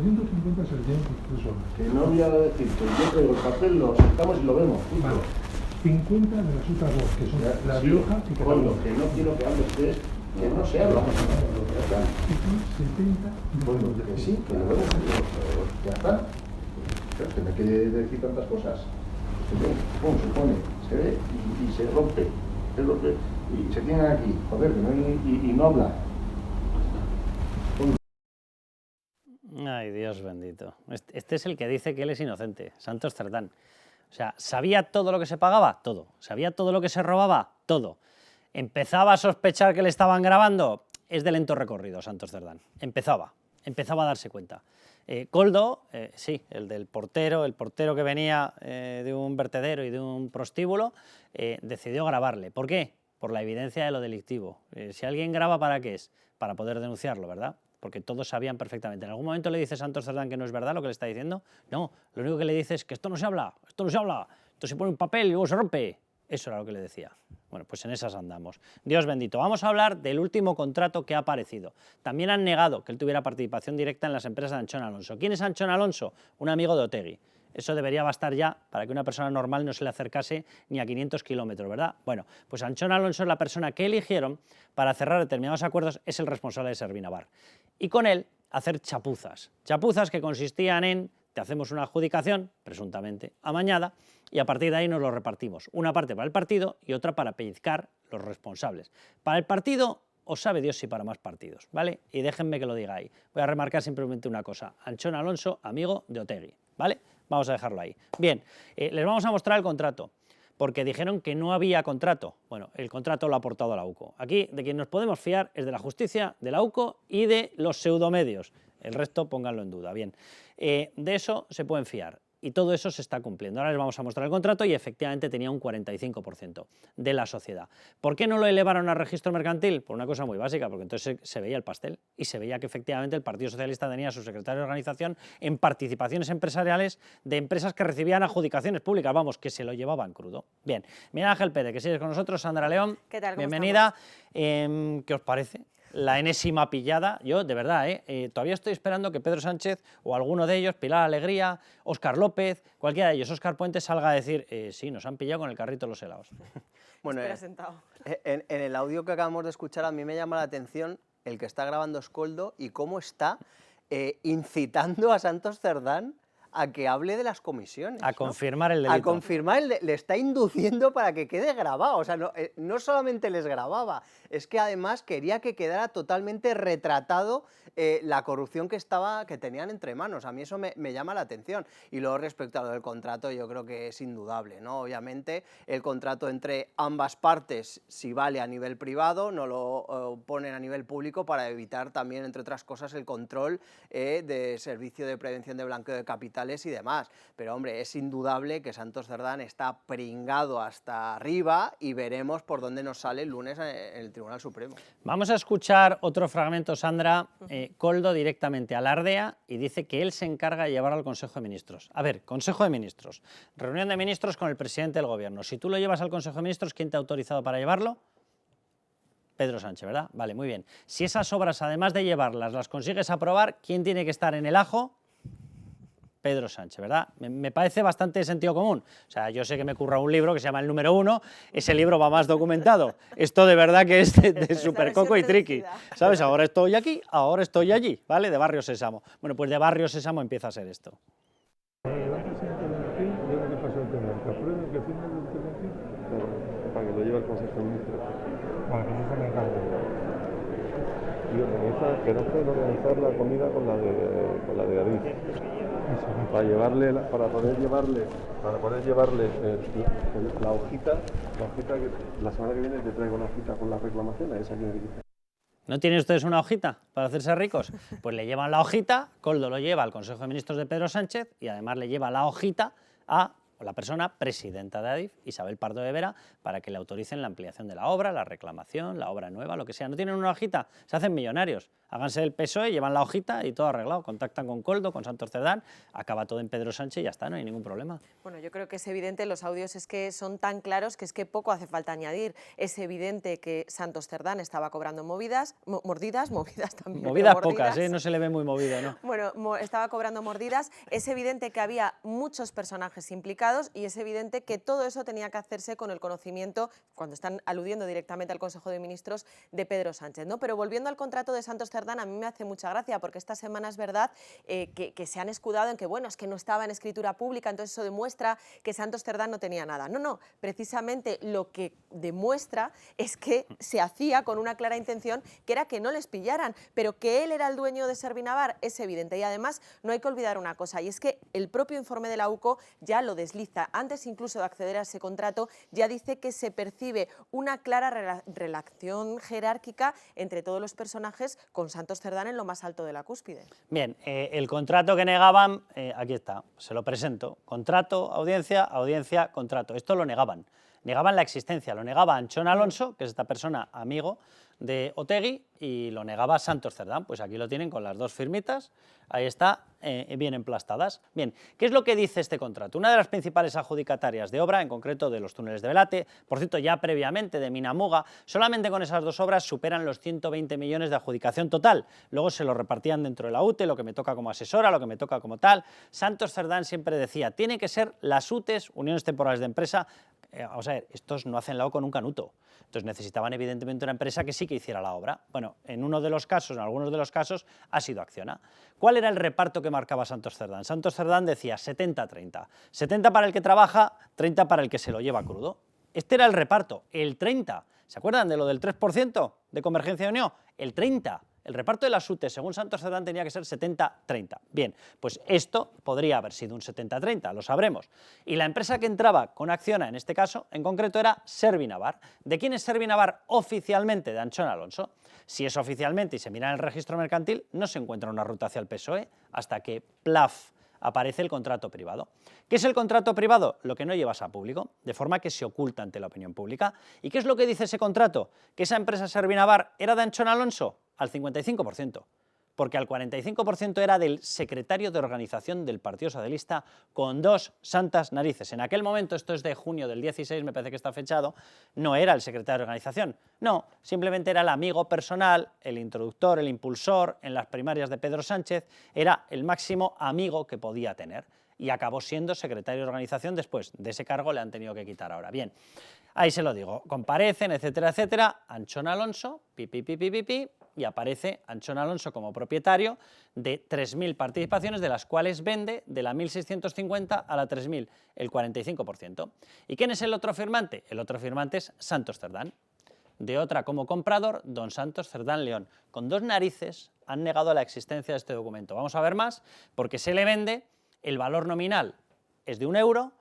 250 se le tienen por 3 horas. Que no voy a decir que yo traigo el papel, lo sentamos y lo vemos. Vale. 50 de las otras dos, que son La Rioja y Cuando Cataluña. que no quiero que hables de esto, que no se habla. Y son 70 de Bueno, los que sí, que lo vemos, ya está. Pero que no hay que decir tantas cosas. ¿Cómo se pone? Se ve y se rompe. Se rompe y se tiene aquí, joder, que no hay, y no habla. Ay, Dios bendito. Este es el que dice que él es inocente, Santos Cerdán. O sea, ¿sabía todo lo que se pagaba? Todo. ¿Sabía todo lo que se robaba? Todo. ¿Empezaba a sospechar que le estaban grabando? Es de lento recorrido, Santos Cerdán. Empezaba a darse cuenta. Koldo, sí, el del portero, el portero que venía de un vertedero y de un prostíbulo, decidió grabarle. ¿Por qué? Por la evidencia de lo delictivo. Si alguien graba, ¿para qué es? Para poder denunciarlo, ¿verdad? Porque todos sabían perfectamente. ¿En algún momento le dice Santos Cerdán que no es verdad lo que le está diciendo? No, lo único que le dice es que esto no se habla, esto se pone un papel y luego se rompe. Eso era lo que le decía. Bueno, pues en esas andamos. Dios bendito. Vamos a hablar del último contrato que ha aparecido. También han negado que él tuviera participación directa en las empresas de Anchón Alonso. ¿Quién es Anchón Alonso? Un amigo de Otegi. Eso debería bastar ya para que una persona normal no se le acercase ni a 500 kilómetros, ¿verdad? Bueno, pues Anchón Alonso es la persona que eligieron para cerrar determinados acuerdos, es el responsable de Servinavar. Y con él hacer chapuzas. Chapuzas que consistían en: te hacemos una adjudicación, presuntamente amañada, y a partir de ahí nos lo repartimos. Una parte para el partido y otra para pellizcar los responsables. Para el partido, o sabe Dios si para más partidos, ¿vale? Y déjenme que lo diga ahí. Voy a remarcar simplemente una cosa. Anchón Alonso, amigo de Otegi, ¿vale? Vamos a dejarlo ahí. Bien, les vamos a mostrar el contrato, porque dijeron que no había contrato. Bueno, el contrato lo ha aportado la UCO. Aquí, de quien nos podemos fiar es de la justicia, de la UCO y de los pseudomedios. El resto, pónganlo en duda. Bien, de eso se pueden fiar. Y todo eso se está cumpliendo. Ahora les vamos a mostrar el contrato y efectivamente tenía un 45% de la sociedad. ¿Por qué no lo elevaron a registro mercantil? Por una cosa muy básica, porque entonces se veía el pastel y se veía que efectivamente el Partido Socialista tenía a su secretario de organización en participaciones empresariales de empresas que recibían adjudicaciones públicas, vamos, que se lo llevaban crudo. Bien, Miguel Ángel Pérez, que sigues con nosotros, Sandra León, ¿Qué tal? ¿Cómo bienvenida. ¿Qué os parece? La enésima pillada. Yo, de verdad, todavía estoy esperando que Pedro Sánchez o alguno de ellos, Pilar Alegría, Óscar López, cualquiera de ellos, Óscar Puente, salga a decir, sí, nos han pillado con el carrito de los helados. Bueno, sentado. en el audio que acabamos de escuchar a mí me llama la atención el que está grabando Koldo y cómo está incitando a Santos Cerdán a que hable de las comisiones. A confirmar el delito. A confirmar, le está induciendo para que quede grabado. O sea, no solamente les grababa, es que además quería que quedara totalmente retratado la corrupción que tenían entre manos. A mí eso me llama la atención. Y luego respecto a lo del contrato, yo creo que es indudable, ¿no? Obviamente el contrato entre ambas partes, si vale a nivel privado, no lo ponen a nivel público para evitar también, entre otras cosas, el control de servicio de prevención de blanqueo de capitales y demás. Pero hombre, es indudable que Santos Cerdán está pringado hasta arriba y veremos por dónde nos sale el lunes en el Tribunal Supremo. Vamos a escuchar otro fragmento, Sandra. Koldo directamente alardea y dice que él se encarga de llevarlo al Consejo de Ministros. A ver, Consejo de Ministros, reunión de ministros con el presidente del gobierno. Si tú lo llevas al Consejo de Ministros, ¿quién te ha autorizado para llevarlo? Pedro Sánchez, ¿verdad? Vale, muy bien. Si esas obras, además de llevarlas, las consigues aprobar, ¿quién tiene que estar en el ajo? Pedro Sánchez, ¿verdad? Me parece bastante de sentido común. O sea, yo sé que me curra un libro que se llama El número 1, ese libro va más documentado. Esto de verdad que es de súper coco y tricky. ¿Sabes? Ahora estoy aquí, ahora estoy allí, ¿vale? De Barrio Sésamo. Bueno, pues de Barrio Sésamo empieza a ser esto. Va el presidente de Martín, yo creo que pasa el tema. ¿Que aprueben que firme la intervención? Para que lo lleve al Consejo de Ministros. Para que no se me encargue. Y organiza, quedamos en organizar la comida con la de David. Para poder llevarle la hojita que la semana que viene te traigo la hojita con las reclamaciones, esa que me dijiste. ¿No tienen ustedes una hojita para hacerse ricos? Pues le llevan la hojita, Koldo lo lleva al Consejo de Ministros de Pedro Sánchez y además le lleva la hojita a o la persona presidenta de Adif, Isabel Pardo de Vera, para que le autoricen la ampliación de la obra, la reclamación, la obra nueva, lo que sea. No tienen una hojita, se hacen millonarios. Háganse el PSOE, llevan la hojita y todo arreglado. Contactan con Koldo, con Santos Cerdán, acaba todo en Pedro Sánchez y ya está, no hay ningún problema. Bueno, yo creo que es evidente, los audios es que son tan claros que es que poco hace falta añadir. Es evidente que Santos Cerdán estaba cobrando mordidas también. Movidas pocas, no se le ve muy movido, ¿no? Bueno, estaba cobrando mordidas. Es evidente que había muchos personajes implicados y es evidente que todo eso tenía que hacerse con el conocimiento, cuando están aludiendo directamente al Consejo de Ministros, de Pedro Sánchez, ¿no? Pero volviendo al contrato de Santos Cerdán, a mí me hace mucha gracia porque esta semana es verdad que se han escudado en que, bueno, es que no estaba en escritura pública, entonces eso demuestra que Santos Cerdán no tenía nada. No, precisamente lo que demuestra es que se hacía con una clara intención, que era que no les pillaran, pero que él era el dueño de Servinavar es evidente. Y además no hay que olvidar una cosa, y es que el propio informe de la UCO ya lo desliza. Antes incluso de acceder a ese contrato, ya dice que se percibe una clara relación jerárquica entre todos los personajes, con Santos Cerdán en lo más alto de la cúspide. Bien, el contrato que negaban, aquí está, se lo presento. Contrato, audiencia, audiencia, contrato. Esto lo negaban. Negaban la existencia, lo negaba Anchón Alonso, que es esta persona amigo de Otegi, y lo negaba Santos Cerdán. Pues aquí lo tienen con las dos firmitas, ahí está, bien emplastadas. Bien, ¿qué es lo que dice este contrato? Una de las principales adjudicatarias de obra, en concreto de los túneles de Belate, por cierto, ya previamente de Minamuga, solamente con esas dos obras superan los 120 millones de adjudicación total. Luego se lo repartían dentro de la UTE, lo que me toca como asesora, lo que me toca como tal. Santos Cerdán siempre decía, tiene que ser las UTEs, uniones temporales de empresa. Vamos a ver, estos no hacen la O con un canuto. Entonces necesitaban evidentemente una empresa que sí que hiciera la obra. Bueno, en algunos de los casos ha sido Acciona. ¿Cuál era el reparto que marcaba Santos Cerdán? Santos Cerdán decía 70-30. 70 para el que trabaja, 30 para el que se lo lleva crudo. Este era el reparto, el 30. ¿Se acuerdan de lo del 3% de Convergencia y Unió? El 30. El reparto de las UTE, según Santos Cerdán, tenía que ser 70-30. Bien, pues esto podría haber sido un 70-30, lo sabremos. Y la empresa que entraba con Acciona, en este caso, en concreto, era Servinavar. ¿De quién es Servinavar oficialmente? De Anchón Alonso. Si es oficialmente y se mira en el registro mercantil, no se encuentra una ruta hacia el PSOE hasta que, plaf, aparece el contrato privado. ¿Qué es el contrato privado? Lo que no llevas a público, de forma que se oculta ante la opinión pública. ¿Y qué es lo que dice ese contrato? ¿Que esa empresa Servinavar era de Anchón Alonso? Al 55%, porque al 45% era del secretario de organización del Partido Socialista, con dos santas narices. En aquel momento, esto es de junio del 16, me parece que está fechado, no era el secretario de organización, no, simplemente era el amigo personal, el introductor, el impulsor en las primarias de Pedro Sánchez, era el máximo amigo que podía tener y acabó siendo secretario de organización después. De ese cargo le han tenido que quitar ahora. Bien, ahí se lo digo, comparecen, etcétera, etcétera, Anchón Alonso, y aparece Anchón Alonso como propietario de 3.000 participaciones, de las cuales vende de la 1.650 a la 3.000, el 45%. ¿Y quién es el otro firmante? El otro firmante es Santos Cerdán. De otra como comprador, don Santos Cerdán León. Con dos narices han negado la existencia de este documento. Vamos a ver más, porque se le vende, el valor nominal es de 1 euro,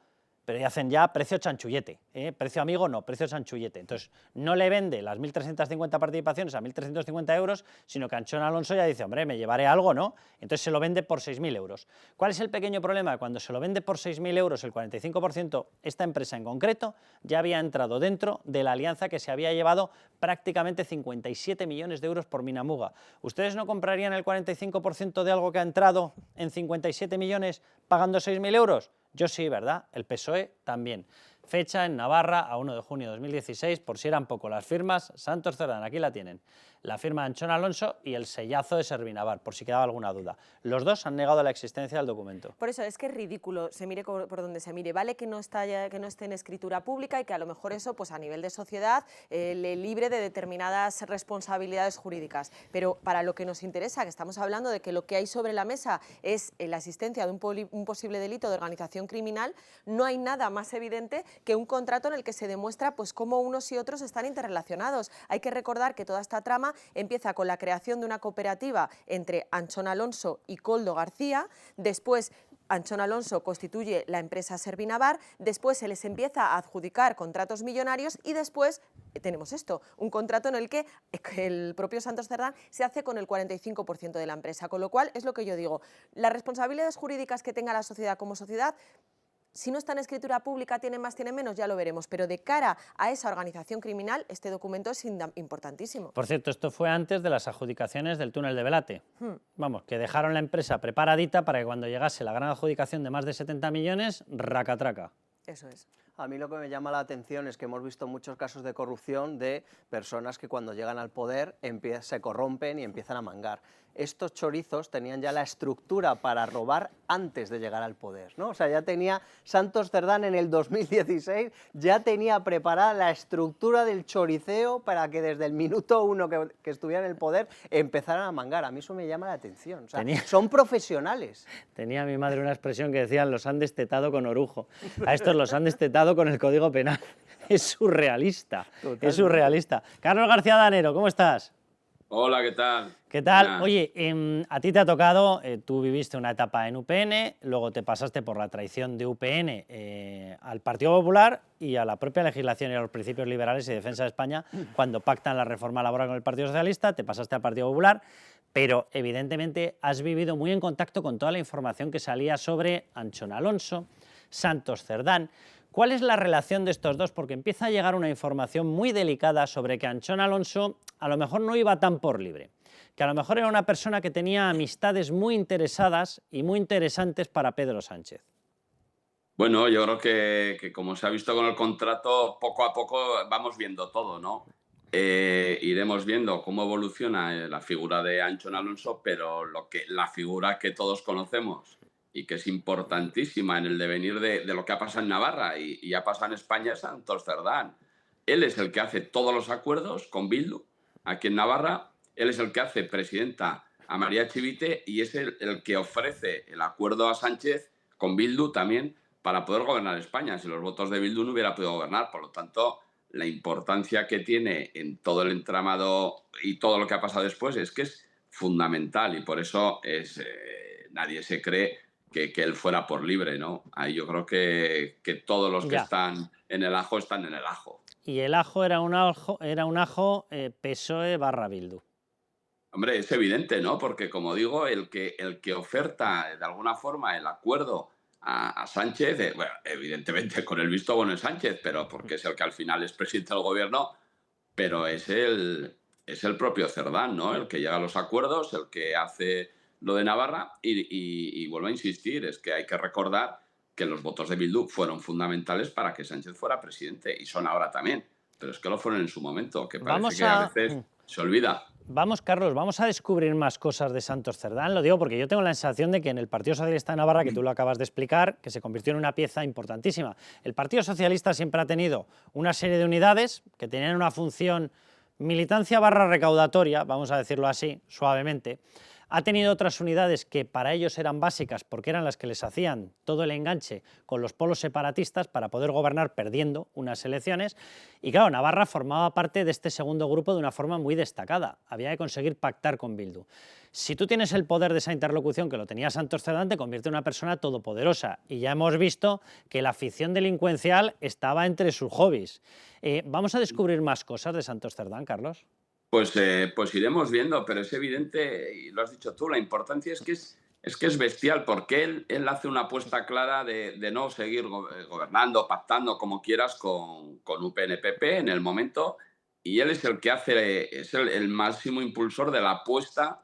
pero ya hacen ya precio chanchullete, precio amigo no, precio chanchullete. Entonces no le vende las 1.350 participaciones a 1.350 euros, sino que Anchón Alonso ya dice, hombre, me llevaré algo, ¿no? Entonces se lo vende por 6.000 euros. ¿Cuál es el pequeño problema? Cuando se lo vende por 6.000 euros, el 45%, esta empresa en concreto ya había entrado dentro de la alianza que se había llevado prácticamente 57 millones de euros por Minamuga. ¿Ustedes no comprarían el 45% de algo que ha entrado en 57 millones pagando 6.000 euros? Yo sí, ¿verdad? El PSOE también. Fecha en Navarra a 1 de junio de 2016, por si eran poco las firmas, Santos Cerdán, aquí la tienen. La firma de Anchón Alonso y el sellazo de Servinavar, por si quedaba alguna duda. Los dos han negado la existencia del documento. Por eso es que es ridículo, se mire por donde se mire. Vale que no esté en escritura pública y que a lo mejor eso, pues a nivel de sociedad, le libre de determinadas responsabilidades jurídicas. Pero para lo que nos interesa, que estamos hablando de que lo que hay sobre la mesa es la existencia de un posible delito de organización criminal, no hay nada más evidente que un contrato en el que se demuestra pues cómo unos y otros están interrelacionados. Hay que recordar que toda esta trama empieza con la creación de una cooperativa entre Anchón Alonso y Koldo García, después Anchón Alonso constituye la empresa Servinavar, después se les empieza a adjudicar contratos millonarios y después tenemos esto, un contrato en el que el propio Santos Cerdán se hace con el 45% de la empresa, con lo cual es lo que yo digo, las responsabilidades jurídicas que tenga la sociedad como sociedad Si no está en escritura pública, tiene más, tiene menos, ya lo veremos. Pero de cara a esa organización criminal, este documento es importantísimo. Por cierto, esto fue antes de las adjudicaciones del túnel de Velate. Vamos, que dejaron la empresa preparadita para que cuando llegase la gran adjudicación de más de 70 millones, racatraca. Eso es. A mí lo que me llama la atención es que hemos visto muchos casos de corrupción de personas que cuando llegan al poder se corrompen y empiezan a mangar. Estos chorizos tenían ya la estructura para robar antes de llegar al poder, ¿no? O sea, ya tenía Santos Cerdán en el 2016, ya tenía preparada la estructura del choriceo para que desde el minuto 1 que estuviera en el poder empezaran a mangar. A mí eso me llama la atención. O sea, son profesionales. Tenía mi madre una expresión que decían: los han destetado con orujo. A estos los han destetado con el Código Penal. Es surrealista. Totalmente. Es surrealista. Carlos García Danero, ¿cómo estás? Hola, ¿qué tal? ¿Qué tal? Oye, a ti te ha tocado, tú viviste una etapa en UPN, luego te pasaste por la traición de UPN al Partido Popular y a la propia legislación y a los principios liberales y defensa de España cuando pactan la reforma laboral con el Partido Socialista, te pasaste al Partido Popular, pero evidentemente has vivido muy en contacto con toda la información que salía sobre Anchón Alonso, Santos Cerdán. ¿Cuál es la relación de estos dos? Porque empieza a llegar una información muy delicada sobre que Anchón Alonso a lo mejor no iba tan por libre, que a lo mejor era una persona que tenía amistades muy interesadas y muy interesantes para Pedro Sánchez. Bueno, yo creo que como se ha visto con el contrato, poco a poco vamos viendo todo, ¿no? Iremos viendo cómo evoluciona la figura de Anchón Alonso, pero la figura que todos conocemos y que es importantísima en el devenir de lo que ha pasado en Navarra y ha pasado en España es Santos Cerdán. Él es el que hace todos los acuerdos con Bildu aquí en Navarra, él es el que hace presidenta a María Chivite y es el que ofrece el acuerdo a Sánchez con Bildu también para poder gobernar España. Si los votos de Bildu no hubiera podido gobernar, por lo tanto, la importancia que tiene en todo el entramado y todo lo que ha pasado después es que es fundamental y por eso nadie se cree que él fuera por libre, ¿no? Ahí yo creo que todos los que están en el ajo están en el ajo. Y el ajo era un ajo PSOE / Bildu. Hombre, es evidente, ¿no? Porque, como digo, el que oferta de alguna forma el acuerdo a Sánchez, bueno, evidentemente con el visto bueno de Sánchez, pero porque es el que al final es presidente del gobierno, pero es el propio Cerdán, ¿no? El que llega a los acuerdos, el que hace lo de Navarra y vuelvo a insistir, es que hay que recordar que los votos de Bildu fueron fundamentales para que Sánchez fuera presidente y son ahora también, pero es que lo fueron en su momento, que parece que a veces se olvida. Vamos, Carlos, vamos a descubrir más cosas de Santos Cerdán, lo digo porque yo tengo la sensación de que en el Partido Socialista de Navarra, que tú lo acabas de explicar, que se convirtió en una pieza importantísima. El Partido Socialista siempre ha tenido una serie de unidades que tenían una función militancia / recaudatoria, vamos a decirlo así, suavemente. Ha tenido otras unidades que para ellos eran básicas porque eran las que les hacían todo el enganche con los polos separatistas para poder gobernar perdiendo unas elecciones. Y claro, Navarra formaba parte de este segundo grupo de una forma muy destacada. Había que conseguir pactar con Bildu. Si tú tienes el poder de esa interlocución, que lo tenía Santos Cerdán, te convierte en una persona todopoderosa. Y ya hemos visto que la afición delincuencial estaba entre sus hobbies. ¿Vamos a descubrir más cosas de Santos Cerdán, Carlos? Pues iremos viendo, pero es evidente, y lo has dicho tú, la importancia es que es bestial, porque él hace una apuesta clara de no seguir gobernando, pactando como quieras con UPN-PP en el momento, y él es el que es el máximo impulsor de la apuesta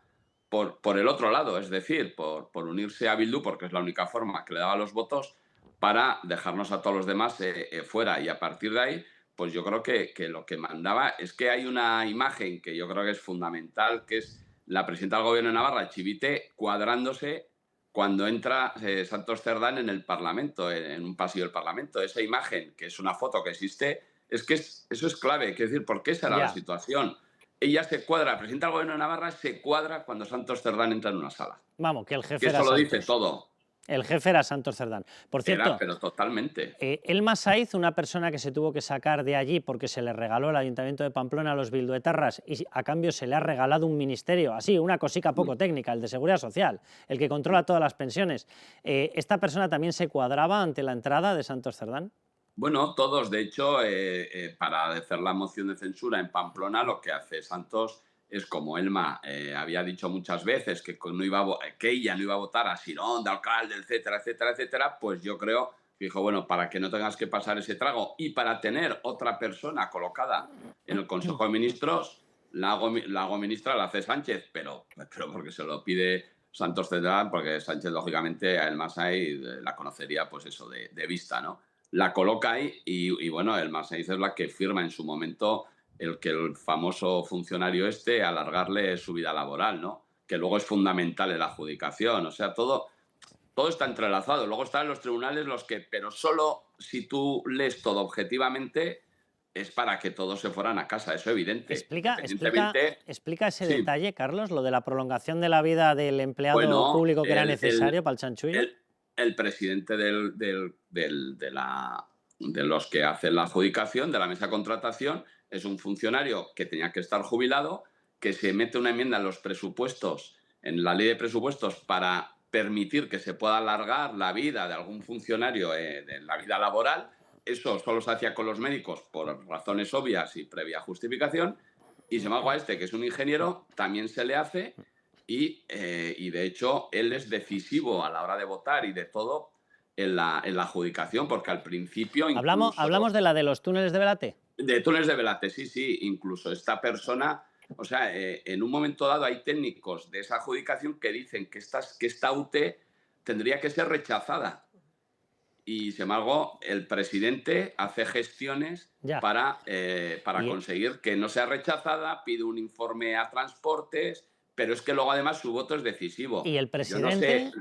por el otro lado, es decir, por unirse a Bildu, porque es la única forma que le daba los votos, para dejarnos a todos los demás fuera, y a partir de ahí pues yo creo que lo que mandaba es que hay una imagen que yo creo que es fundamental, que es la presidenta del Gobierno de Navarra, Chivite, cuadrándose cuando entra Santos Cerdán en el Parlamento, en un pasillo del Parlamento. Esa imagen, que es una foto que existe, eso es clave. Quiero decir, ¿por qué esa era la situación? Ella se cuadra, la presidenta del Gobierno de Navarra se cuadra cuando Santos Cerdán entra en una sala. Vamos, que el jefe que eso lo dice todo. El jefe era Santos Cerdán. Por cierto, pero totalmente. Elma Saiz, una persona que se tuvo que sacar de allí porque se le regaló el Ayuntamiento de Pamplona a los bilduetarras y a cambio se le ha regalado un ministerio, así, una cosica poco técnica, el de Seguridad Social, el que controla todas las pensiones. ¿Esta persona también se cuadraba ante la entrada de Santos Cerdán? Bueno, todos. De hecho, para hacer la moción de censura en Pamplona, lo que hace Santos es como Elma había dicho muchas veces que ella no iba a votar a Sirón, de alcalde, etcétera, etcétera, etcétera, pues yo creo Dijo, bueno, para que no tengas que pasar ese trago y para tener otra persona colocada en el Consejo de Ministros, la hago ministra, la hace Sánchez, pero porque se lo pide Santos Cerdán, porque Sánchez, lógicamente, a El Masai la conocería, pues eso, de vista, ¿no? La coloca ahí y bueno, El Masai es la que firma en su momento que el famoso funcionario alargarle su vida laboral, ¿no? Que luego es fundamental en la adjudicación, o sea, todo está entrelazado. Luego están los tribunales pero solo si tú lees todo objetivamente es para que todos se fueran a casa, eso es evidente. Explica ese Sí. detalle, Carlos, lo de la prolongación de la vida del empleado Bueno, público que era necesario para el chanchullo. El presidente de los que hacen la adjudicación, de la mesa de contratación, es un funcionario que tenía que estar jubilado, que se mete una enmienda en los presupuestos, en la ley de presupuestos, para permitir que se pueda alargar la vida de algún funcionario de la vida laboral. Eso solo se hacía con los médicos por razones obvias y previa justificación. Y sin embargo a que es un ingeniero, también se le hace y de hecho él es decisivo a la hora de votar y de todo en la adjudicación, porque al principio... ¿Hablamos de la de los túneles de Belate? De túneles de Belate, sí. Incluso esta persona... O sea, en un momento dado hay técnicos de esa adjudicación que dicen que esta UTE tendría que ser rechazada. Y, sin embargo, el presidente hace gestiones para conseguir que no sea rechazada, pide un informe a Transportes, pero es que luego además su voto es decisivo. Y el presidente,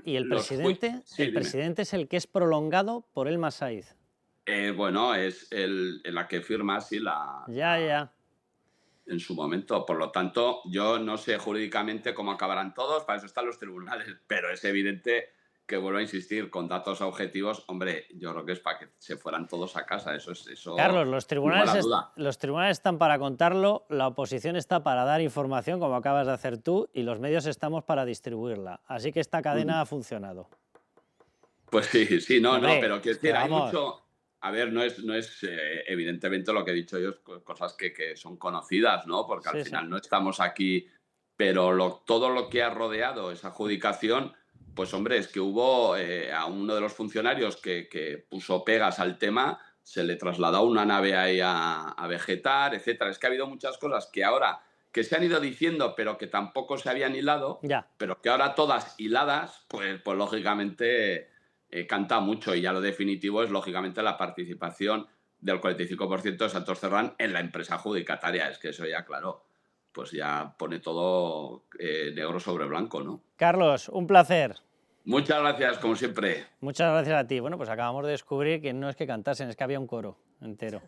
presidente es el que es prolongado por El Masai. Bueno, es la que firma así en su momento. Por lo tanto, yo no sé jurídicamente cómo acabarán todos, para eso están los tribunales, pero es evidente que, vuelvo a insistir, con datos objetivos, hombre, yo creo que es para que se fueran todos a casa. Eso Carlos, los tribunales están para contarlo, la oposición está para dar información, como acabas de hacer tú, y los medios estamos para distribuirla. Así que esta cadena ha funcionado. Pues sí, no, hombre, pero quiero decir, hay mucho... A ver, no es evidentemente lo que he dicho yo, cosas que son conocidas, ¿no? Porque al final no estamos aquí, pero todo lo que ha rodeado esa adjudicación, pues hombre, es que hubo a uno de los funcionarios que puso pegas al tema, se le trasladó una nave ahí a vegetar, etcétera. Es que ha habido muchas cosas que ahora, que se han ido diciendo, pero que tampoco se habían hilado, pero que ahora todas hiladas, pues lógicamente... canta mucho, y ya lo definitivo es lógicamente la participación del 45% de Santos Cerdán en la empresa adjudicataria. Es que eso ya, claro, pues ya pone todo negro sobre blanco, ¿no? Carlos, un placer. Muchas gracias, como siempre. Muchas gracias a ti. Bueno, pues acabamos de descubrir que no es que cantasen, es que había un coro entero.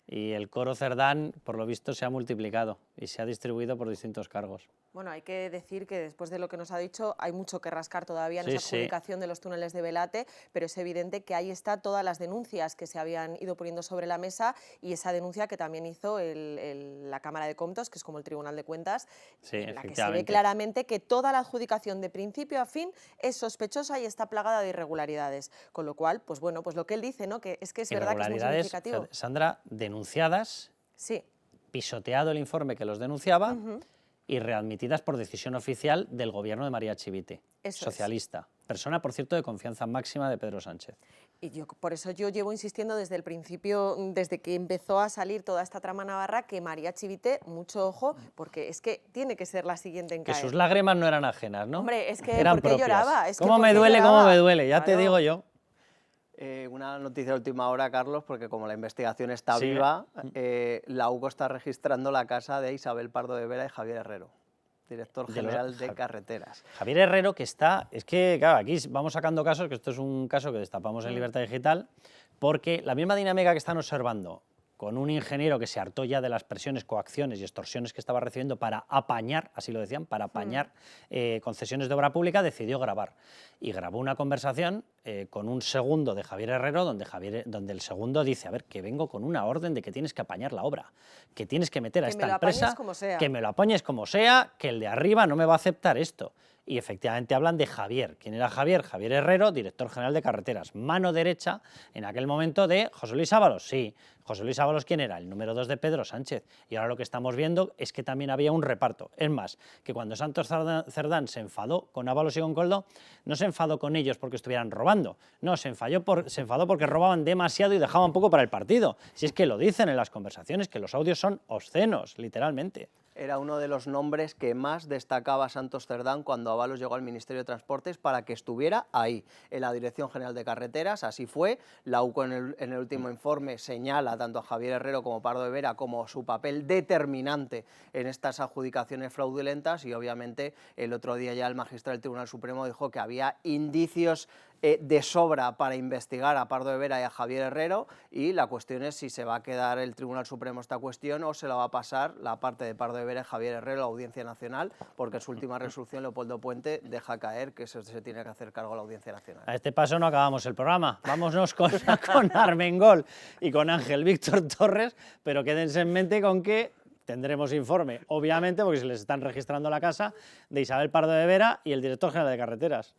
Y el coro Cerdán, por lo visto, se ha multiplicado y se ha distribuido por distintos cargos. Bueno, hay que decir que después de lo que nos ha dicho hay mucho que rascar todavía en esa adjudicación de los túneles de Belate, pero es evidente que ahí está todas las denuncias que se habían ido poniendo sobre la mesa y esa denuncia que también hizo la Cámara de Comptos, que es como el Tribunal de Cuentas, en la que se ve claramente que toda la adjudicación de principio a fin es sospechosa y está plagada de irregularidades. Con lo cual, pues bueno, pues lo que él dice, ¿no? Que es verdad que es muy significativo. Sandra, denunciadas, pisoteado el informe que los denunciaba, y readmitidas por decisión oficial del gobierno de María Chivite, socialista. Persona, por cierto, de confianza máxima de Pedro Sánchez. Y por eso yo llevo insistiendo desde el principio, desde que empezó a salir toda esta trama navarra, que María Chivite, mucho ojo, porque es que tiene que ser la siguiente en caer. Que sus lágrimas no eran ajenas, ¿no? Hombre, es que eran ¿por qué propias. lloraba? ¿Cómo me duele? Ya te digo yo. Una noticia de última hora, Carlos, porque como la investigación está viva, la UCO está registrando la casa de Isabel Pardo de Vera y Javier Herrero, director general de Carreteras. Javier Herrero, que está... Es que, claro, aquí vamos sacando casos, que esto es un caso que destapamos en Libertad Digital, porque la misma dinámica que están observando con un ingeniero que se hartó ya de las presiones, coacciones y extorsiones que estaba recibiendo para apañar, así lo decían, para apañar concesiones de obra pública, decidió grabar. Y grabó una conversación con un segundo de Javier Herrero, donde el segundo dice, a ver, que vengo con una orden de que tienes que apañar la obra, que tienes que meter a esta empresa, que me lo apañes como sea, que el de arriba no me va a aceptar esto. y efectivamente hablan de Javier. ¿Quién era Javier? Javier Herrero, director general de carreteras, mano derecha en aquel momento de José Luis Ábalos. Sí, José Luis Ábalos, ¿quién era? El número 2 de Pedro Sánchez. Y ahora lo que estamos viendo es que también había un reparto. Es más, que cuando Santos Cerdán se enfadó con Ábalos y con Koldo, no se enfadó con ellos porque estuvieran robando, no, se enfadó porque robaban demasiado y dejaban poco para el partido. Si es que lo dicen en las conversaciones, que los audios son obscenos, literalmente. Era uno de los nombres que más destacaba Santos Cerdán cuando Ábalos llegó al Ministerio de Transportes para que estuviera ahí, en la Dirección General de Carreteras. Así fue. La UCO en el último informe señala tanto a Javier Herrero como Pardo de Vera como su papel determinante en estas adjudicaciones fraudulentas, y obviamente el otro día ya el magistrado del Tribunal Supremo dijo que había indicios de sobra para investigar a Pardo de Vera y a Javier Herrero, y la cuestión es si se va a quedar el Tribunal Supremo esta cuestión o se la va a pasar la parte de Pardo de Vera y Javier Herrero a la Audiencia Nacional, porque en su última resolución Leopoldo Puente deja caer que eso se tiene que hacer cargo a la Audiencia Nacional. A este paso no acabamos el programa. Vámonos con Armengol y con Ángel Víctor Torres, pero quédense en mente con que tendremos informe, obviamente, porque se les están registrando la casa, de Isabel Pardo de Vera y el director general de carreteras.